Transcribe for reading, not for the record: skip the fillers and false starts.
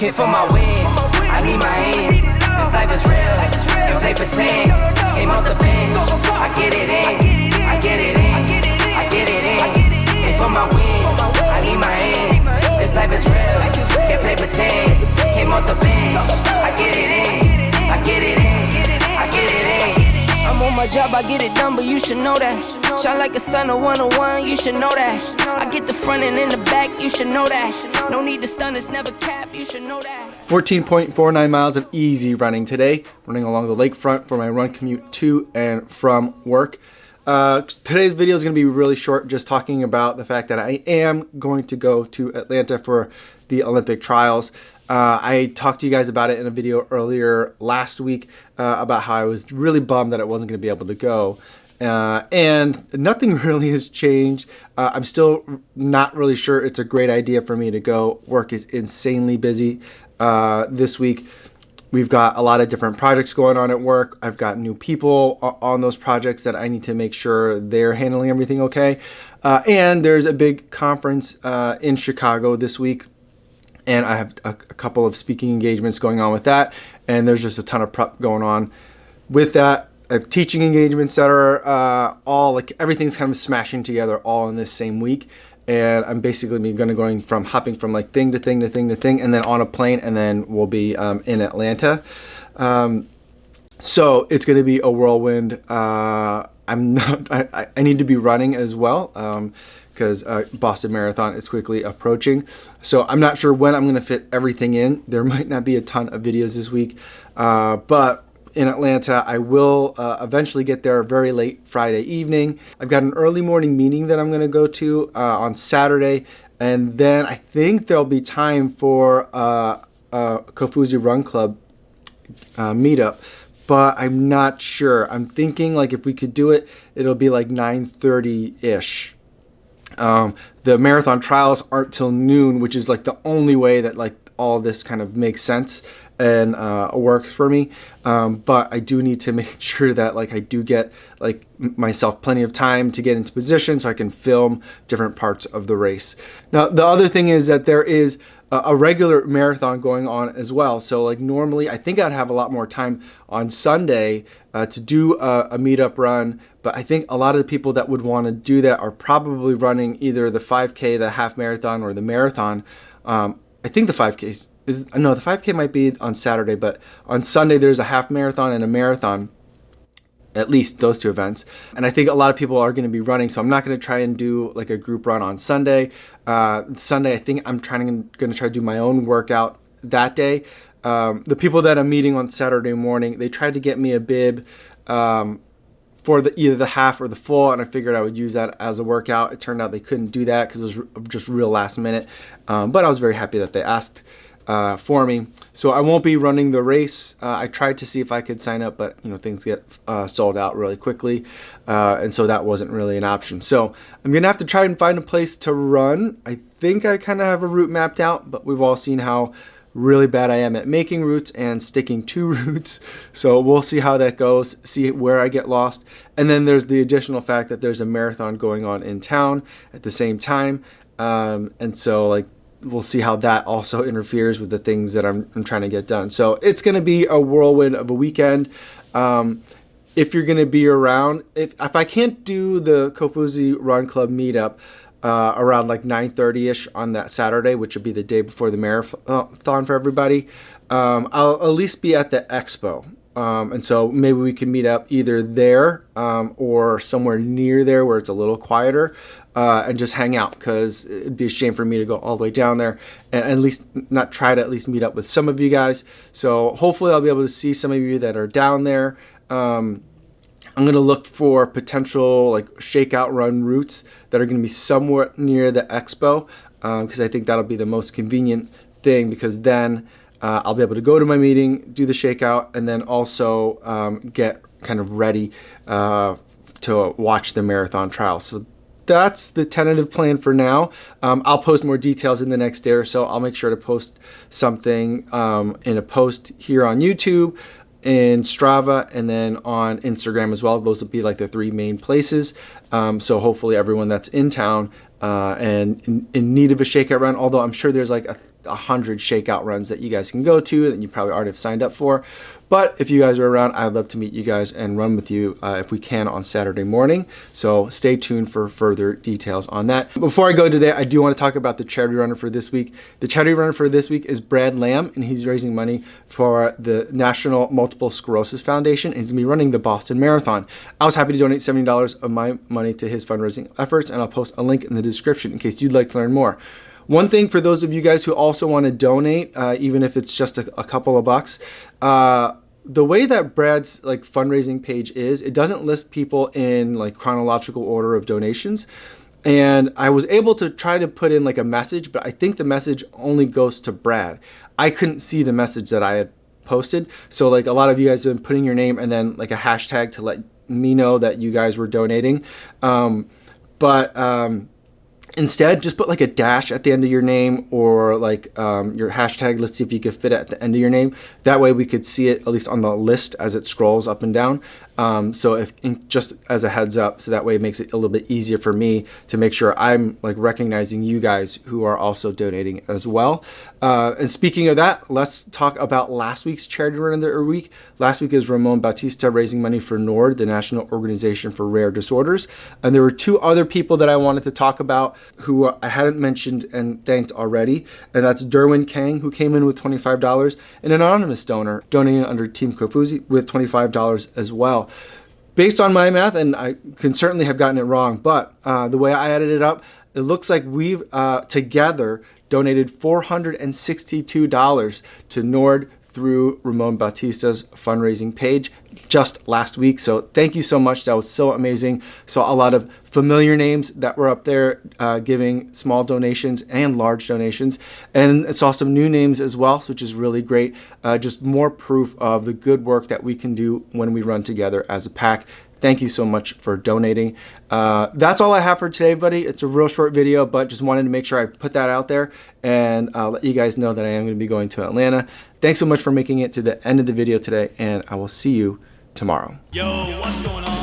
Hit for my wins, I need my ends. This life is real, and play pretend. Came off the bench, I get it in, I get it in, I get it in. Hit for my wins, I need my ends. This life is real, can't play pretend. Came off the bench, I get it in, I get it in, I get it in. I'm on my job, I get it done, but you should know that. Shine like a sun of 101, you should know that. I get the front and in the back, you should know that. No need to stun, it's never capped, you should know that. 14.49 miles of easy running today, running along the lakefront for my run commute to and from work. Today's video is going to be really short, just talking about the fact that I am going to go to Atlanta for the Olympic trials. I talked to you guys about it in a video earlier last week about how I was really bummed that I wasn't going to be able to go. And nothing really has changed. I'm still not really sure it's a great idea for me to go. Work is insanely busy this week. We've got a lot of different projects going on at work. I've got new people on those projects that I need to make sure they're handling everything okay. And there's a big conference in Chicago this week. And I have a couple of speaking engagements going on with that. And there's just a ton of prep going on with that. I have teaching engagements that are all like everything's kind of smashing together all in this same week. And I'm basically going from hopping from like thing to thing to thing to thing, and then on a plane, and then we'll be in Atlanta. So it's going to be a whirlwind. I need to be running as well because Boston Marathon is quickly approaching. So I'm not sure when I'm going to fit everything in. There might not be a ton of videos this week, but in Atlanta, I will eventually get there very late Friday evening. I've got an early morning meeting that I'm going to go to on Saturday, and then I think there'll be time for a KOFUZI Run Club meetup, but I'm not sure. I'm thinking like if we could do it, it'll be like 9:30-ish. The marathon trials aren't till noon, which is like the only way that like all this kind of makes sense and works for me, but I do need to make sure that like I do get like myself plenty of time to get into position so I can film different parts of the race. Now the other thing is that there is a regular marathon going on as well. So like normally I think I'd have a lot more time on Sunday to do a meetup run, but I think a lot of the people that would want to do that are probably running either the 5K, the half marathon, or the marathon. I think the 5K the 5K might be on Saturday, but on Sunday there's a half marathon and a marathon, at least those two events. And I think a lot of people are going to be running, so I'm not going to try and do like a group run on Sunday. Sunday, I think I'm going to try to do my own workout that day. The people that I'm meeting on Saturday morning, they tried to get me a bib for either the half or the full, and I figured I would use that as a workout. It turned out they couldn't do that because it was just real last minute, but I was very happy that they asked for me. So I won't be running the race. I tried to see if I could sign up, but things get sold out really quickly, and so that wasn't really an option. So I'm gonna have to try and find a place to run. I think I kind of have a route mapped out, but we've all seen how really bad I am at making routes and sticking to routes. So we'll see how that goes, see where I get lost. And then there's the additional fact that there's a marathon going on in town at the same time, and so like we'll see how that also interferes with the things that I'm trying to get done. So it's going to be a whirlwind of a weekend. If you're going to be around, if I can't do the KOFUZI Run Club meetup around like 9:30-ish on that Saturday, which would be the day before the marathon for everybody, I'll at least be at the expo. And so maybe we can meet up either there or somewhere near there where it's a little quieter and just hang out, because it'd be a shame for me to go all the way down there and at least not try to at least meet up with some of you guys. So hopefully I'll be able to see some of you that are down there. I'm going to look for potential like shakeout run routes that are going to be somewhat near the expo, because I think that'll be the most convenient thing, because then I'll be able to go to my meeting, do the shakeout, and then also get kind of ready to watch the marathon trial. So that's the tentative plan for now. I'll post more details in the next day or so. I'll make sure to post something in a post here on YouTube, in Strava, and then on Instagram as well. Those will be like the three main places. So hopefully everyone that's in town and in need of a shakeout run, although I'm sure there's like 100 shakeout runs that you guys can go to that you probably already have signed up for. But if you guys are around, I'd love to meet you guys and run with you if we can on Saturday morning. So stay tuned for further details on that. Before I go today, I do want to talk about the charity runner for this week. The charity runner for this week is Brad Lamb, and he's raising money for the National Multiple Sclerosis Foundation. He's going to be running the Boston Marathon. I was happy to donate $70 of my money to his fundraising efforts, and I'll post a link in the description in case you'd like to learn more. One thing for those of you guys who also want to donate, even if it's just a couple of bucks, the way that Brad's like fundraising page is, it doesn't list people in like chronological order of donations. And I was able to try to put in like a message, but I think the message only goes to Brad. I couldn't see the message that I had posted. So like a lot of you guys have been putting your name and then like a hashtag to let me know that you guys were donating. Instead, just put like a dash at the end of your name, or like your hashtag. Let's see if you can fit it at the end of your name. That way we could see it at least on the list as it scrolls up and down. So if just as a heads up, so that way it makes it a little bit easier for me to make sure I'm like recognizing you guys who are also donating as well. And speaking of that, let's talk about last week's charity run of the week. Last week is Ramon Bautista raising money for NORD, the National Organization for Rare Disorders. And there were two other people that I wanted to talk about who I hadn't mentioned and thanked already. And that's Derwin Kang, who came in with $25, and an anonymous donor donating under Team KOFUZI with $25 as well. Based on my math, and I can certainly have gotten it wrong, but the way I added it up, it looks like we've together donated $462 to NORD through Ramon Bautista's fundraising page just last week. So thank you so much. That was so amazing. Saw a lot of familiar names that were up there giving small donations and large donations, and saw some new names as well, which is really great. Just more proof of the good work that we can do when we run together as a pack. Thank you so much for donating. That's all I have for today, buddy. It's a real short video, but just wanted to make sure I put that out there and let you guys know that I am going to be going to Atlanta. Thanks so much for making it to the end of the video today, and I will see you tomorrow. Yo, what's going on?